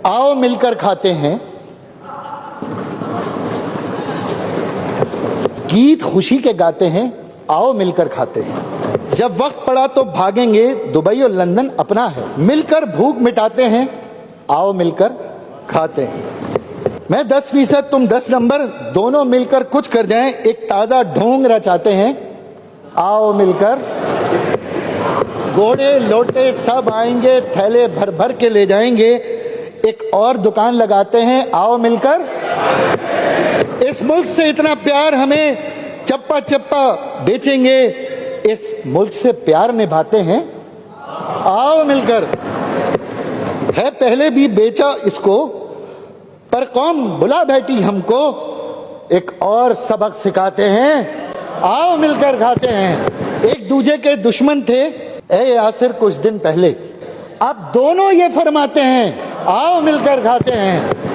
आओ मिलकर खाते हैं, गीत खुशी के गाते हैं, आओ मिलकर खाते हैं। जब वक्त पड़ा तो भागेंगे, दुबई और लंदन अपना है, मिलकर भूख मिटाते हैं, आओ मिलकर खाते हैं। मैं 10% तुम 10 नंबर, दोनों मिलकर कुछ कर जाएं, एक ताजा ढोंग रचाते हैं, आओ मिलकर। घोड़े लोटे सब आएंगे, थैले भर भर के ले जाएंगे, एक और दुकान लगाते हैं, आओ मिलकर। इस मुल्क से इतना प्यार हमें चप्पा चप्पा बेचेंगे, इस मुल्क से प्यार निभाते हैं, आओ मिलकर। है पहले भी बेचा इसको, पर कौम बुला बैठी हमको, एक और सबक सिखाते हैं, आओ मिलकर खाते हैं। एक दूजे के दुश्मन थे ए यासिर कुछ दिन पहले, अब दोनों ये फरमाते हैं, आओ मिलकर खाते हैं।